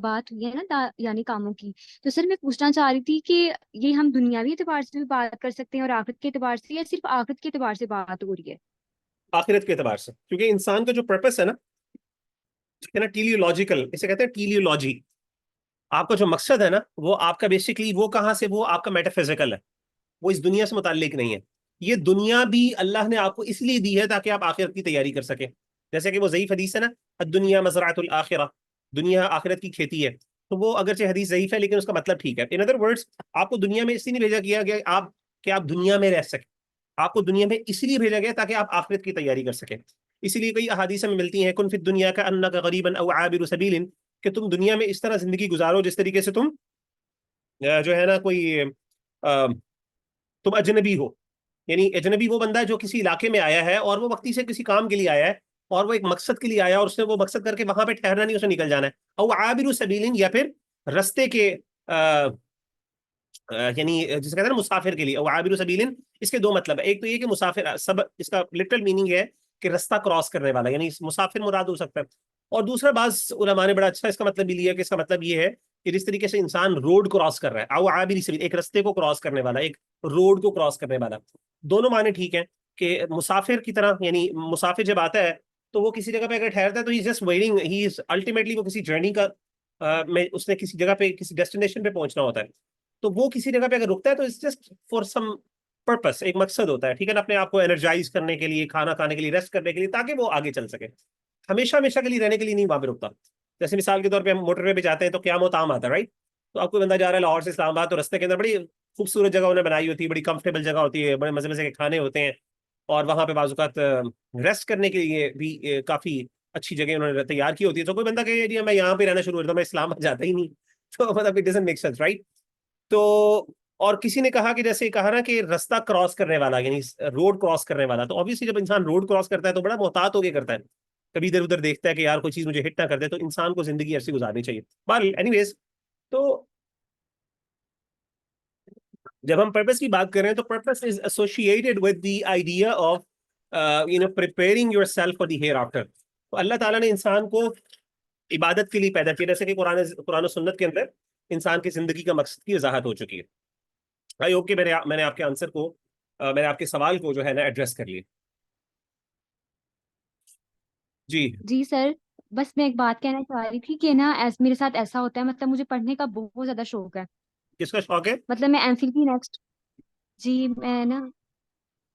بات ہوئی ہے نا لا یعنی کاموں کی، تو سر میں پوچھنا چاہ رہی تھی کہ یہ ہم دنیاوی اعتبار سے بھی بات کر سکتے ہیں اور آخرت کے اعتبار سے، یا صرف آخرت کے اعتبار سے بات ہو رہی ہے؟ آخرت کے اعتبار سے، کیونکہ انسان کا جو پرپس ہے نا ٹیلیولوجیکل، اسے کہتے ہیں ٹیلیولوجی. آپ کا جو مقصد ہے نا وہ آپ کا بیسکلی وہ کہاں سے، وہ آپ کا میٹا فزیکل ہے، وہ اس دنیا سے متعلق نہیں ہے. یہ دنیا بھی اللہ نے آپ کو اس لیے دی ہے تاکہ آپ آخرت کی تیاری کر سکیں. جیسے کہ وہ ضعیف حدیث ہے نا، الدنیا مزرعۃ الآخرہ، دنیا آخرت کی کھیتی ہے. تو وہ اگرچہ حدیث ضعیف ہے لیکن اس کا مطلب ٹھیک ہے. ان ادر ورڈز آپ کو دنیا میں اس لیے نہیں بھیجا گیا کہ آپ دنیا میں رہ سکیں. آپ کو دنیا میں اس لیے بھیجا گیا تاکہ آپ آخرت کی تیاری کر سکیں. اسی لیے کئی احادیث میں ملتی ہیں، کن فی الدنیا کا انک غریبا او عابر سبیل، کہ تم دنیا میں اس طرح زندگی گزارو جس طریقے سے تم جو ہے نا کوئی تم اجنبی ہو. یعنی اجنبی وہ بندہ ہے جو کسی علاقے میں آیا ہے اور وہ وقتی سے کسی کام کے لیے آیا ہے اور وہ ایک مقصد کے لیے آیا اور اس نے وہ مقصد کر کے وہاں پہ ٹھہرنا نہیں، اسے نکل جانا ہے. او عابر سبیل، یا پھر رستے کے یعنی جسے کہتے ہیں نا مسافر کے لیے. او عابر سبیل اس کے دو مطلب ہے. ایک تو یہ کہ مسافر، سب اس کا لٹرل میننگ ہے کہ رستہ کراس کرنے والا، یعنی مسافر مراد ہو سکتا ہے. اور دوسرا بعض علماء نے بڑا اچھا اس کا مطلب بھی لیا کہ اس کا مطلب یہ ہے کہ جس طریقے سے انسان روڈ کراس کر رہا ہے، او عابر سبیل، ایک رستے کو کراس کرنے والا، ایک روڈ کو کراس کرنے والا. دونوں معنی ٹھیک ہیں کہ مسافر کی طرح، یعنی مسافر جب آتا ہے تو وہ کسی جگہ پہ اگر ٹھہرتا ہے تو he just waiting, he is ultimately وہ کسی جرنی کا میں اس نے کسی جگہ پہ کسی ڈیسٹینیشن پہ پہنچنا ہوتا ہے. تو وہ کسی جگہ پہ اگر رکتا ہے تو it's just for some purpose, ایک مقصد ہوتا ہے، ٹھیک ہے نا، اپنے آپ کو انرجائز کرنے کے لیے، کھانا کھانے کے لیے، ریسٹ کرنے کے لیے، تاکہ وہ آگے چل سکے. ہمیشہ ہمیشہ کے لیے رہنے کے لیے نہیں وہاں پہ رکتا. جیسے مثال کے طور پہ ہم موٹر وے پہ جاتے ہیں تو قیام و طعام آتا ہے، رائٹ. تو آپ کو بندہ جا رہا ہے لاہور سے اسلام آباد، تو رستے کے اندر بڑی خوبصورت جگہ انہیں بنائی ہوتی ہے، بڑی کمفرٹیبل جگہ ہوتی ہے، بڑے مزے مزے کے کھانے ہوتے ہیں، اور وہاں پہ بعض اوقات ریسٹ کرنے کے لیے بھی کافی اچھی جگہ انہوں نے تیار کی ہوتی ہے. تو کوئی بندہ کہ جی میں یہاں پہ رہنا شروع کر دوں، میں اسلام آباد جاتا ہی نہیں، تو مطلب it doesn't make sense, right. تو اور کسی نے کہا کہ جیسے کہا نا کہ رستہ کراس کرنے والا، یعنی روڈ کراس کرنے والا، تو obviously جب انسان روڈ کراس کرتا ہے تو بڑا محتاط ہو کے کرتا ہے، کبھی ادھر ادھر دیکھتا ہے کہ یار کوئی چیز مجھے ہٹ نہ کر دے. تو انسان کو زندگی ایسی گزارنی چاہیے. بہرحال اینی ویز، تو جب ہم پرپس کی بات کر رہے ہیں تو purpose is associated with the idea of preparing yourself for the hereafter. تو اللہ تعالیٰ نے انسان کو عبادت کے لیے پیدا کیا، جیسے کہ قرآن و سنت کے اندر انسان کی زندگی کا مقصد کی وضاحت ہو چکی ہے. آئی ہوپ کہ میں نے آپ کے آنسر کو، میں نے آپ کے سوال کو جو ہے نا ایڈریس کر لیا. جی جی سر، بس میں ایک بات کہنا چاہ رہی تھی کہ نا میرے ساتھ ایسا ہوتا ہے، مطلب مجھے پڑھنے کا بہت زیادہ شوق ہے. کس کا شوق ہے؟ مطلب میں ایم فل کی نیکسٹ، جی میں نا،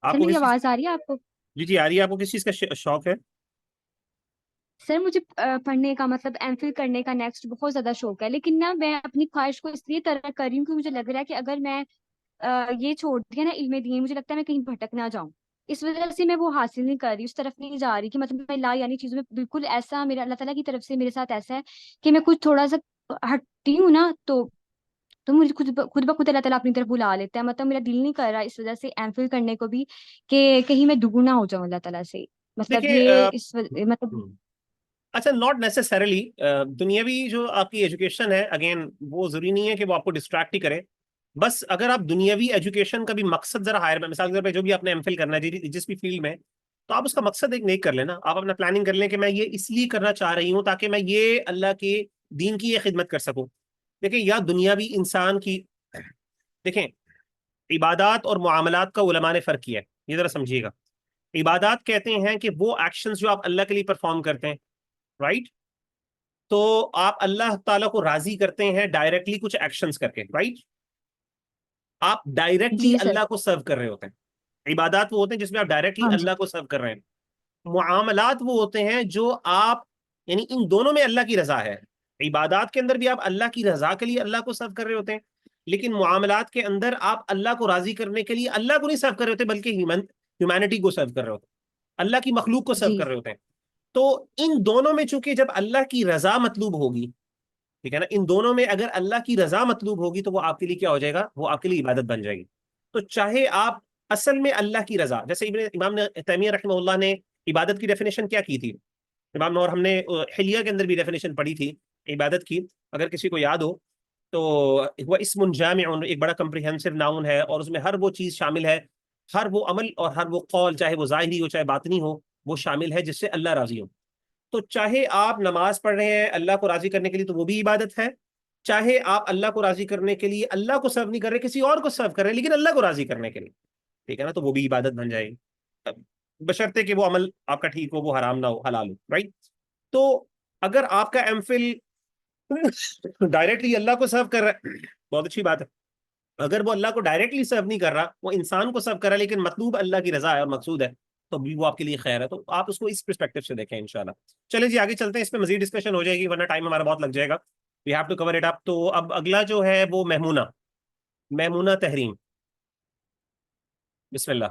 آپ سر کو میری کس چیز؟ آواز آ رہی ہے آپ کو؟ جی آ رہی ہے. آپ کو کس چیز کا شوق ہے؟ سر مجھے پڑھنے کا، مطلب ایم فل کرنے کا نیکسٹ بہت زیادہ شوق ہے، لیکن نا میں اپنی خواہش کو اس لیے ترک کر رہی ہوں کہ مجھے لگ رہا ہے کہ اگر میں یہ چھوڑ دیا نا علم دین، مجھے لگتا ہے میں کہیں بھٹک نہ جاؤں. اس وجہ سے میں وہ حاصل نہیں کر رہی، اس طرف نہیں جا رہی کہ مطلب میں لا یعنی چیزوں میں بالکل ایسا، میرا اللہ تعالیٰ کی طرف سے میرے ساتھ ایسا ہے کہ میں کچھ تھوڑا سا ہٹتی ہوں نا تو مجھے خود بخود اللہ تعالیٰ اپنی طرف بلا لیتا ہے. مطلب میرا دل نہیں کر رہا اس وجہ سے ایم فل کرنے کو بھی کہ کہیں میں دگنا ہو جاؤں اللہ تعالیٰ سے. مطلب دیکھیے یہ مطلب اچھا، ناٹ نیسسریلی دنیاوی جو آپ کی ایجوکیشن ہے، اگین وہ ضروری نہیں ہے کہ وہ آپ کو ڈسٹریکٹ ہی کرے. بس اگر آپ دنیاوی ایجوکیشن کا بھی مقصد ذرا ہائر میں، مثال کے طور پہ جو بھی آپ نے ایم فل کرنا ہے جس بھی فیلڈ میں، تو آپ اس کا مقصد ایک نیک کر لینا. آپ اپنا پلاننگ کر لیں کہ میں یہ اس لیے کرنا چاہ رہی ہوں تاکہ میں یہ اللہ کے دین کی یہ خدمت کر سکوں. دیکھیں یا دنیاوی انسان کی، دیکھیں عبادات اور معاملات کا علماء نے فرق کیا ہے، یہ ذرا سمجھیے گا. عبادات کہتے ہیں کہ وہ ایکشنز جو آپ اللہ کے لیے پرفارم کرتے ہیں، رائٹ. تو آپ اللہ تعالیٰ کو راضی کرتے ہیں ڈائریکٹلی کچھ ایکشنز کر کے، رائٹ. آپ ڈائریکٹلی جی سر. اللہ کو سرو کر رہے ہوتے ہیں. عبادات وہ ہوتے ہیں جس میں آپ ڈائریکٹلی ہاں جی. اللہ کو سرو کر رہے ہیں. معاملات وہ ہوتے ہیں جو آپ، یعنی ان دونوں میں اللہ کی رضا ہے. عبادات کے اندر بھی آپ اللہ کی رضا کے لیے اللہ کو سرو کر رہے ہوتے ہیں، لیکن معاملات کے اندر آپ اللہ کو راضی کرنے کے لیے اللہ کو نہیں سرو کر رہے ہوتے بلکہ ہیومینٹی کو سرو کر رہے ہوتے ہیں، اللہ کی مخلوق کو سرو جی کر رہے ہوتے ہیں. تو ان دونوں میں چونکہ جب اللہ کی رضا مطلوب ہوگی، ٹھیک ہے نا، ان دونوں میں اگر اللہ کی رضا مطلوب ہوگی تو وہ آپ کے لیے کیا ہو جائے گا؟ وہ آپ کے لیے عبادت بن جائے گی. تو چاہے آپ اصل میں اللہ کی رضا، جیسے امام تیمیہ رحمہ اللہ نے عبادت کی ڈیفینیشن کیا کی تھی، امام نور، ہم نے حلیہ کے اندر بھی ڈیفینیشن پڑھی تھی عبادت کی، اگر کسی کو یاد ہو تو وہ اسم جامع، ایک بڑا کمپریہنسو ناؤن ہے، اور اس میں ہر وہ چیز شامل ہے، ہر وہ عمل اور ہر وہ قول، چاہے وہ ظاہری ہو چاہے باطنی ہو، وہ شامل ہے جس سے اللہ راضی ہو. تو چاہے آپ نماز پڑھ رہے ہیں اللہ کو راضی کرنے کے لیے تو وہ بھی عبادت ہے، چاہے آپ اللہ کو راضی کرنے کے لیے اللہ کو سرو نہیں کر رہے، کسی اور کو سرو کر رہے ہیں لیکن اللہ کو راضی کرنے کے لیے، ٹھیک ہے نا، تو وہ بھی عبادت بن جائے گی، بشرطے کہ وہ عمل آپ کا ٹھیک ہو، وہ حرام نہ ہو، حلال ہو، رائٹ؟ تو اگر آپ کا ایم فل ڈائریکٹلی اللہ کو سرو کر رہا ہے، بہت اچھی بات ہے. اگر وہ اللہ کو ڈائریکٹلی سرو نہیں کر رہا، وہ انسان کو سرو کر رہا ہے لیکن مطلوب اللہ کی رضا ہے اور مقصود ہے، تو بھی وہ آپ کے لیے خیر ہے. تو آپ اس کو اس پرسپیکٹو سے دیکھیں انشاءاللہ. چلیں جی آگے چلتے ہیں، اس پہ مزید ڈسکشن ہو جائے گی ورنہ ٹائم ہمارا بہت لگ جائے گا. We have to cover it up. تو اب اگلا جو ہے وہ میمونہ تحریم. بسم اللہ.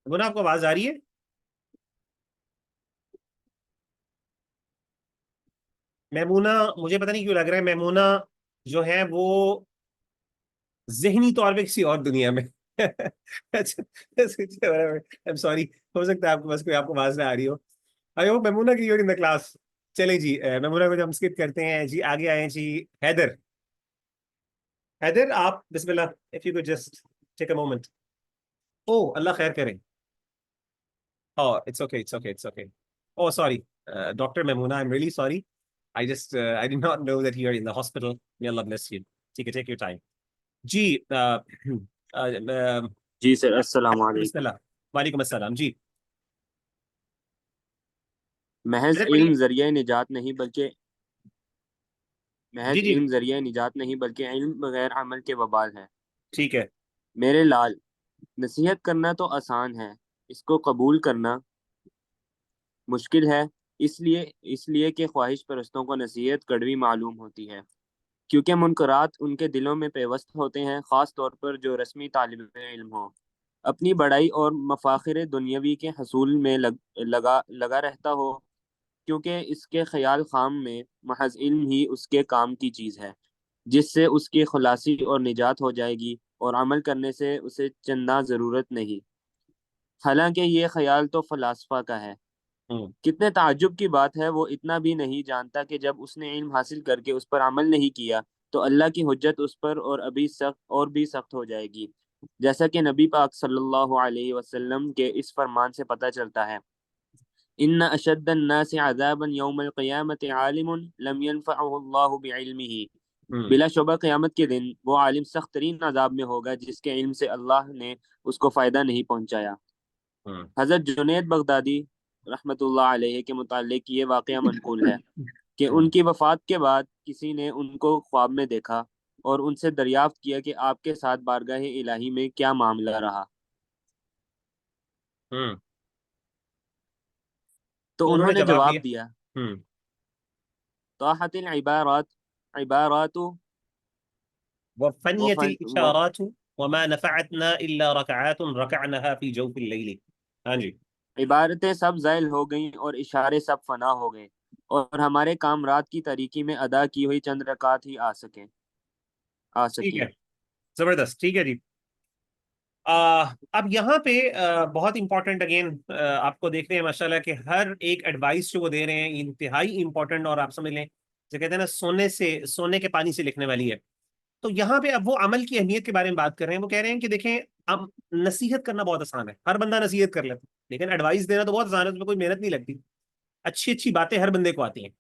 میمونہ آپ کو آواز آ رہی ہے؟ میمونہ مجھے پتہ نہیں کیوں لگ رہا ہے میمونہ جو ہے وہ ذہنی طور پہ کسی اور دنیا میں سوری، ہو سکتا ہے آپ کے پاس کوئی آپ کو آواز نہ آ رہی ہو. آئی ہوپ میمونہ کی یور ان دا کلاس. چلیں جی میمونہ کو ہم اسکپ کرتے ہیں جی. آگے آئے جی حیدر. حیدر آپ بسم اللہ. If you could just take a moment. او اللہ خیر کرے. Oh, it's okay, it's okay, it's okay. Oh, sorry. Dr. Memuna, I'm really sorry. I did not know that you're in the hospital. May Allah bless you. Take your time. جی جی سر السلام بسم علیکم. اللہ. وعلیکم السلام جی. محض حیدر علم پڑھیے. ذریعہ نجات نہیں بلکہ جی جی علم ذریعہ نجات نہیں بلکہ علم بغیر عمل کے وبال ہے. ٹھیک ہے. میرے لال، نصیحت کرنا تو آسان ہے، اس کو قبول کرنا مشکل ہے. اس لیے کہ خواہش پرستوں کو نصیحت کڑوی معلوم ہوتی ہے، کیونکہ منکرات ان کے دلوں میں پیوست ہوتے ہیں، خاص طور پر جو رسمی طالب علم ہو. اپنی بڑائی اور مفاخر دنیاوی کے حصول میں لگا رہتا ہو، کیونکہ اس کے خیال خام میں محض علم ہی اس کے کام کی چیز ہے، جس سے اس کی خلاصی اور نجات ہو جائے گی، اور عمل کرنے سے اسے چنداں ضرورت نہیں. حالانکہ یہ خیال تو فلاسفہ کا ہے. کتنے تعجب کی بات ہے، وہ اتنا بھی نہیں جانتا کہ جب اس نے علم حاصل کر کے اس پر عمل نہیں کیا تو اللہ کی حجت اس پر اور بھی سخت ہو جائے گی، جیسا کہ نبی پاک صلی اللہ علیہ وسلم کے اس فرمان سے پتہ چلتا ہے: ان اشد الناس عذابا یوم القیامت عالم لم ينفعه اللہ بعلمہ. بلا شبہ قیامت کے دن وہ عالم سخت ترین عذاب میں ہوگا جس کے علم سے اللہ نے اس کو فائدہ نہیں پہنچایا. حضرت جنید بغدادی رحمۃ اللہ علیہ کے متعلق یہ واقعہ منقول ہے کہ ان کی وفات کے بعد کسی نے ان کو خواب میں دیکھا اور ان سے دریافت کیا کہ آپ کے ساتھ بارگاہ الہی میں کیا معاملہ رہا. تو انہوں نے جواب دیا: طاحت العبارات عبارات وفنیت الاشارات وما نفعتنا الا رکعات رکعناها في جوف الليل. ہاں جی. عبارتیں سب زائل ہو گئیں اور اشارے سب فنا ہو گئے، اور ہمارے کام رات کی تاریکی میں ادا کی ہوئی چند رکعات ہی آ ٹھیک سکی. ہے، زبردست. ٹھیک ہے جی. اب یہاں پہ بہت امپورٹنٹ اگین آپ کو دیکھ رہے ہیں ماشاءاللہ کہ ہر ایک ایڈوائس جو وہ دے رہے ہیں انتہائی امپورٹنٹ، اور آپ سمجھ لیں جو کہتے ہیں نا سونے کے پانی سے لکھنے والی ہے. تو یہاں پہ اب وہ عمل کی اہمیت کے بارے میں بات کر رہے ہیں. وہ کہہ رہے ہیں کہ دیکھیں اب نصیحت کرنا بہت آسان ہے، ہر بندہ نصیحت کر لیتا، لیکن ایڈوائس دینا تو بہت آسان ہے، اس میں کوئی محنت نہیں لگتی، اچھی باتیں ہر بندے کو آتی ہیں،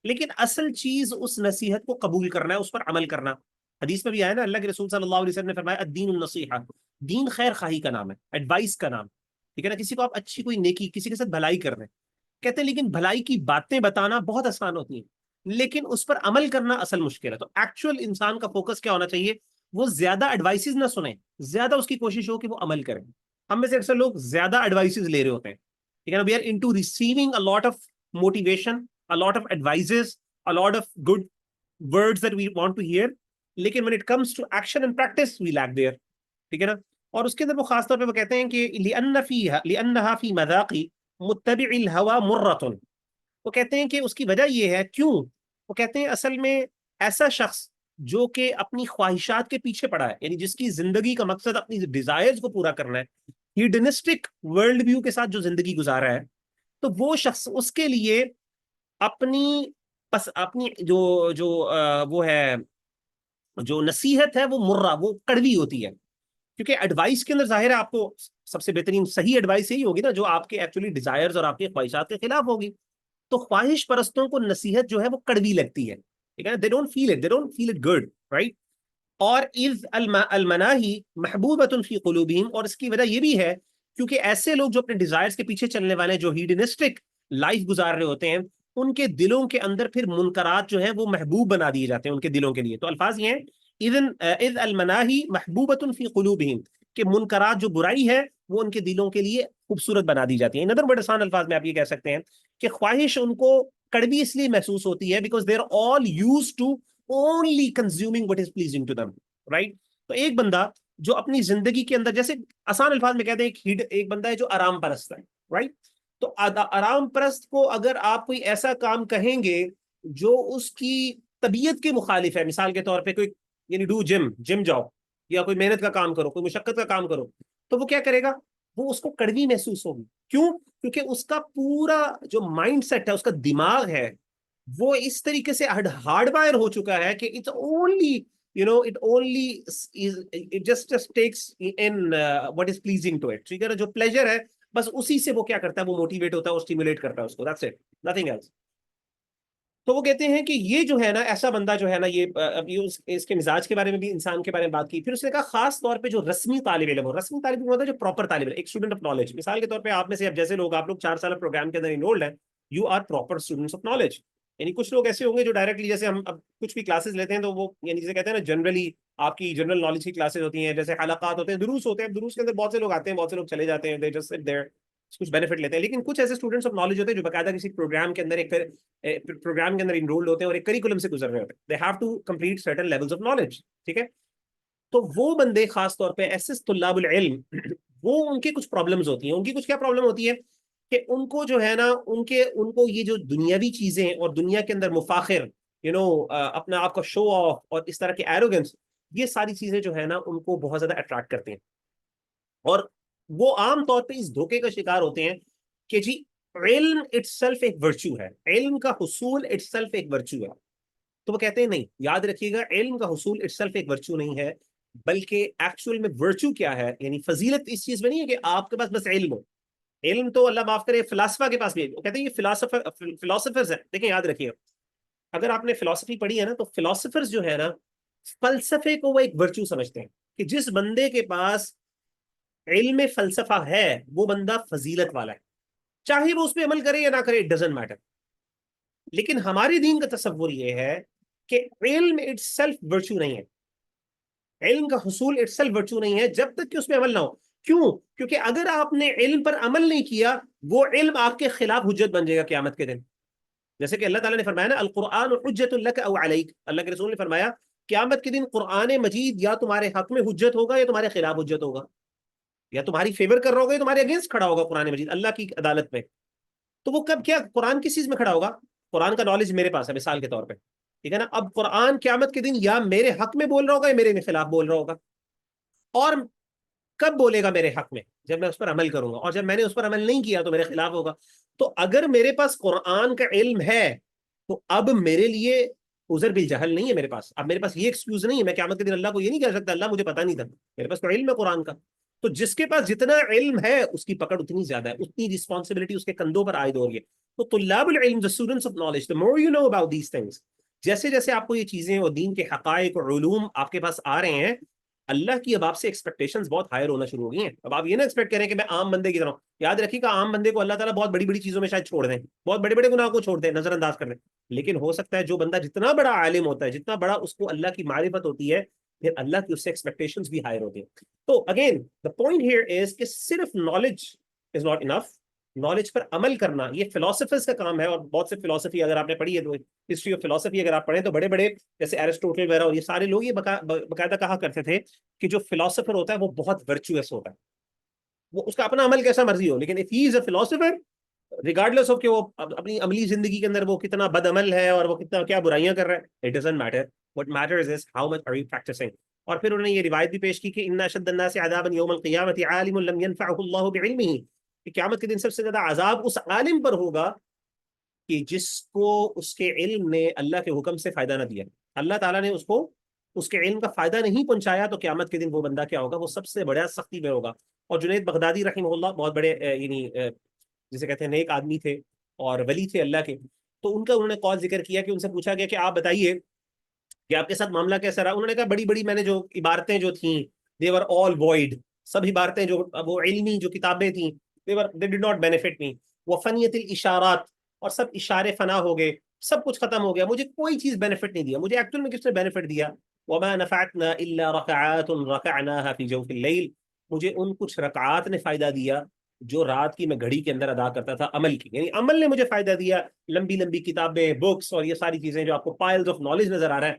لیکن اصل چیز اس نصیحت کو قبول کرنا ہے، اس پر عمل کرنا. حدیث میں بھی آیا نا، اللہ کے رسول صلی اللہ علیہ وسلم نے فرمایا الدین النصیحہ، دین خیر خواہی کا نام ہے، ایڈوائس کا نام، ٹھیک ہے نا. کسی کو آپ اچھی کوئی نیکی، کسی کے ساتھ بھلائی کر رہے ہیں، کہتے ہیں لیکن بھلائی کی باتیں بتانا بہت آسان ہوتی ہیں، لیکن اس پر عمل کرنا اصل مشکل ہے. تو ایکچوئل انسان کا فوکس کیا ہونا چاہیے؟ وہ زیادہ ایڈوائسز نہ سنیں، زیادہ اس کی کوشش ہو کہ وہ عمل کریں. ہم میں سے اکثر لوگ زیادہ ایڈوائسز لے رہے ہوتے ہیں، ٹھیک ہے نا. We are into receiving a lot of motivation, a lot of advices, a lot of good words that we want to hear, لیکن when it comes to action and practice we lack there. ٹھیک ہے نا. اور اس کے اندر وہ خاص طور پہ وہ کہتے ہیں کہ لأنها في مذاق متبع الهوى مرة. وہ کہتے ہیں کہ اس کی وجہ یہ ہے، کیوں؟ وہ کہتے ہیں اصل میں ایسا شخص جو کہ اپنی خواہشات کے پیچھے پڑا ہے، یعنی جس کی زندگی کا مقصد اپنی ڈیزائرز کو پورا کرنا ہے، ہیڈنسٹک ورلڈ ویو کے ساتھ جو زندگی گزارا ہے، تو وہ شخص اس کے لیے اپنی وہ ہے جو نصیحت ہے وہ مرہ، وہ کڑوی ہوتی ہے. کیونکہ ایڈوائس کے اندر ظاہر ہے آپ کو سب سے بہترین صحیح ایڈوائس یہی ہوگی نا جو آپ کے ایکچولی ڈیزائرز اور آپ کے خواہشات کے خلاف ہوگی. تو خواہش پرستوں کو نصیحت جو ہے وہ کڑوی لگتی ہے, ٹھیک ہے, they don't feel it good, right. اور اذ المناہی محبوبۃ فی قلوبہم, اور اس کی وجہ یہ بھی ہے کیونکہ ایسے لوگ جو اپنے ڈیزائرز کے پیچھے چلنے والے ہیں, جو ہیڈنسٹک لائف گزار رہے ہوتے ہیں, ان کے دلوں کے اندر پھر منکرات جو ہیں وہ محبوب بنا دیے جاتے ہیں ان کے دلوں کے لیے. تو الفاظ یہ ہیں اذ المناہی محبوبۃ فی قلوبہم, کہ منکرات جو برائی ہے وہ ان کے دلوں کے لیے خوبصورت بنا دی جاتی ہے. ان ادر ورڈ آسان الفاظ میں آپ یہ کہہ سکتے ہیں کہ خواہش ان کو کڑوی اس لیے محسوس ہوتی ہے because they are all used to only consuming what is pleasing to them, right. تو ایک بندہ جو اپنی زندگی کے اندر, جیسے آسان الفاظ میں کہتے ہیں ایک بندہ ہے جو آرام پرست ہے, right. تو آرام پرست کو اگر آپ کوئی ایسا کام کہیں گے جو اس کی طبیعت کے مخالف ہے, مثال کے طور پہ کوئی یعنی ڈو جم جاؤ, یا کوئی محنت کا کام کرو, کوئی مشقت کا کام کرو, تو وہ کیا کرے گا, وہ اس کو کڑوی محسوس ہوگی. کیوں؟ کیونکہ اس کا پورا جو مائنڈ سیٹ ہے, اس کا دماغ ہے, وہ اس طریقے سے ہارڈ وائر ہو چکا ہے کہ it only just takes in what is pleasing to it, ٹھیک ہے نا, جو پلیجر ہے بس اسی سے وہ کیا کرتا ہے, وہ موٹیویٹ ہوتا ہے, وہ اسٹیمولیٹ کرتا ہے اس کو, دیٹس اٹ, نتھنگ ایلس. تو وہ کہتے ہیں کہ یہ جو ہے نا ایسا بندہ جو ہے نا, یہ اس کے مزاج کے بارے میں بھی, انسان کے بارے میں بات کی. پھر اس نے کہا خاص طور پہ جو رسمی طالب علم ہو, رسمی طالب علم ہوتا ہے جو پراپر طالب علم, ایک اسٹوڈنٹ آف نالج. مثال کے طور پہ آپ میں سے اب جیسے لوگ, آپ لوگ 4 سال پروگرام کے اندر انرولڈ ہیں, you are proper students of knowledge. یعنی کچھ لوگ ایسے ہوں گے جو ڈائریکٹلی, جیسے ہم اب کچھ بھی کلاسز لیتے ہیں تو وہ یعنی جسے کہتے ہیں نا جنرلی آپ کی جنرل نالج کی کلاسز ہوتی ہیں, جیسے حلقات ہوتے ہیں, دروس ہوتے ہیں, دروس کے اندر بہت سے لوگ آتے ہیں, بہت سے لوگ چلے جاتے ہیں, they just sit there, کچھ بینیفٹ لیتے ہیں. لیکن کچھ ایسے اسٹوڈنٹس آف نالج ہوتے ہیں جو باقاعدہ کسی پروگرام کے اندر پروگرام کے اندر انرولڈ ہوتے ہیں اور ایک کریکولم سے گزر رہے ہوتے ہیں. they have to complete certain levels of knowledge, ٹھیک ہے. تو وہ بندے خاص طور پہ ایسے طلاب العلم, وہ ان کے کچھ پرابلمز ہوتی ہیں. ان کی کچھ کیا پرابلم ہوتی ہے کہ ان کو جو ہے نا, ان کو یہ جو دنیاوی چیزیں اور دنیا کے اندر مفاخر, اپنے آپ کا شو آف اور اس طرح کے ایروگنس, یہ ساری چیزیں جو ہے نا ان کو بہت زیادہ اٹریکٹ کرتے ہیں. اور وہ عام طور پہ اس دھوکے کا شکار ہوتے ہیں کہ جی علم اٹسیلف ایک ورچو ہے, علم کا حصول اٹسیلف ایک ورچو ہے. تو وہ کہتے ہیں نہیں, یاد رکھیے گا, علم کا حصول اٹسیلف ایک ورچو نہیں ہے, بلکہ ایکچوئل میں ورچو کیا ہے, یعنی فضیلت اس چیز میں نہیں ہے کہ آپ کے پاس بس علم ہو. علم تو اللہ معاف کرے فلاسفہ کے پاس بھی ہے, وہ کہتے ہیں یہ فلاسفرز ہیں. دیکھیں یاد رکھیے, اگر آپ نے فلاسفی پڑھی ہے نا, تو فلاسفرز جو ہے نا فلسفے کو وہ ایک ورچو سمجھتے ہیں کہ جس بندے کے پاس علم فلسفہ ہے وہ بندہ فضیلت والا ہے, چاہے وہ اس پہ عمل کرے یا نہ کرے, اٹ ڈزنٹ میٹر. لیکن ہمارے دین کا تصور یہ ہے کہ علم اٹ سیلف ورچو نہیں ہے, علم کا حصول اٹ سیلف ورچو نہیں ہے جب تک کہ اس پہ عمل نہ ہو. کیوں؟ کیونکہ اگر آپ نے علم پر عمل نہیں کیا, وہ علم آپ کے خلاف حجت بن جائے گا قیامت کے دن. جیسے کہ اللہ تعالیٰ نے فرمایا نا, القرآن حجت لک او علیک, اللہ کے رسول نے فرمایا قیامت کے دن قرآن مجید یا تمہارے حق میں حجت ہوگا یا تمہارے خلاف حجت ہوگا, یا تمہاری فیور کر رہا ہوگا یا تمہارے اگینسٹ کھڑا ہوگا قرآن مجید اللہ کی عدالت میں. تو وہ کب, کیا قرآن کس چیز میں کھڑا ہوگا؟ قرآن کا نالج میرے پاس ہے مثال کے طور پہ, ٹھیک ہے نا. اب قرآن قیامت کے دن یا میرے حق میں بول رہا ہوگا یا میرے خلاف بول رہا ہوگا. اور کب بولے گا میرے حق میں؟ جب میں اس پر عمل کروں گا, اور جب میں نے اس پر عمل نہیں کیا تو میرے خلاف ہوگا. تو اگر میرے پاس قرآن کا علم ہے تو اب میرے لیے عذر بالجہل نہیں ہے میرے پاس. اب میرے پاس یہ ایکسکیوز نہیں ہے, میں قیامت کے دن اللہ کو یہ نہیں کہہ سکتا اللہ مجھے پتا نہیں تھا, میرے پاس تو علم ہے قرآن کا. تو جس کے پاس جتنا علم ہے اس کی پکڑ اتنی زیادہ ہے, اتنی رسپانسبلٹی اس کے کندھوں پر عائد ہو رہی ہے. تو طلاب العلم, the students of knowledge, the more you know about these things, جیسے جیسے آپ کو یہ چیزیں اور دین کے حقائق اور علوم آپ کے پاس آ رہے ہیں, اللہ کی اب آپ سے ایکسپیکٹیشنز بہت ہائر ہونا شروع ہو گئی ہیں. اب آپ یہ نہ ایکسپیکٹ کریں کہ میں عام بندے کی طرح. یاد رکھیے گا عام بندے کو اللہ تعالیٰ بہت بڑی بڑی چیزوں میں شاید چھوڑ دیں, بہت بڑے بڑے گناہ کو چھوڑ دیں, نظر انداز کر دیں. لیکن ہو سکتا ہے جو بندہ جتنا بڑا عالم ہوتا ہے, جتنا بڑا اس کو اللہ کی معرفت ہوتی ہے, پھر اللہ کی اس سے ایکسپیکٹیشنز بھی ہائر ہوتی ہیں. تو again the point here is کہ صرف knowledge is not enough, knowledge پر عمل کرنا یہ فلاسفرز کا کام ہے. اور بہت سے فلاسفی اگر آپ نے پڑھی ہے تو ہسٹری آف فلاسفی اگر آپ پڑھیں تو بڑے بڑے جیسے ایرسٹوٹل وغیرہ اور یہ سارے لوگ یہ باقاعدہ کہا کرتے تھے کہ جو فلاسفر ہوتا ہے وہ بہت ورچوئس ہوتا ہے, وہ اس کا اپنا عمل کیسا مرضی ہو, لیکن if he is a philosopher regardless of کہ وہ اپنی عملی زندگی کے اندر وہ کتنا بد عمل ہے اور وہ کتنا کیا برائیاں کر رہا ہے, it doesn't matter. What matters is how much are you practicing. اور پھر انہوں نے یہ روایت بھی پیش کی کہ ان اشد الناس عذابا یوم القیامۃ عالم لم ينفعه اللہ بعلمہ, کہ قیامت کے دن سب سے زیادہ عذاب اس عالم پر ہوگا کہ جس کو اس کے علم نے اللہ کے حکم سے فائدہ نہ دیا, اللہ تعالیٰ نے اس کو اس کے علم کا فائدہ نہیں پہنچایا, تو قیامت کے دن وہ بندہ کیا ہوگا, وہ سب سے بڑا سختی میں ہوگا. اور جنید بغدادی رحمہ اللہ بہت بڑے یعنی جسے کہتے ہیں نیک آدمی تھے اور ولی تھے اللہ کے. تو ان کا انہوں نے قول ذکر کیا کہ ان سے پوچھا گیا کہ آپ بتائیے کہ آپ کے ساتھ معاملہ کیسا رہا. انہوں نے کہا بڑی بڑی میں نے جو عبارتیں جو تھیں they were all void. سب عبارتیں جو وہ علمی جو کتابیں تھیں they did not benefit me. وفنیت الاشارات, اور سب اشارے فنا ہو گئے, سب کچھ ختم ہو گیا, مجھے کوئی چیز بینیفٹ نہیں دیا. مجھے ایکچوئل میں کس نے بینیفٹ دیا؟ وما نفعتنا الا رکعات رکعناها في جوف الليل. مجھے ان کچھ رکعات نے فائدہ دیا جو رات کی میں گھڑی کے اندر ادا کرتا تھا عمل کی, یعنی عمل نے مجھے فائدہ دیا. لمبی لمبی کتابیں, بکس اور یہ ساری چیزیں جو آپ کو پائلز آف نالج نظر آ رہا ہے,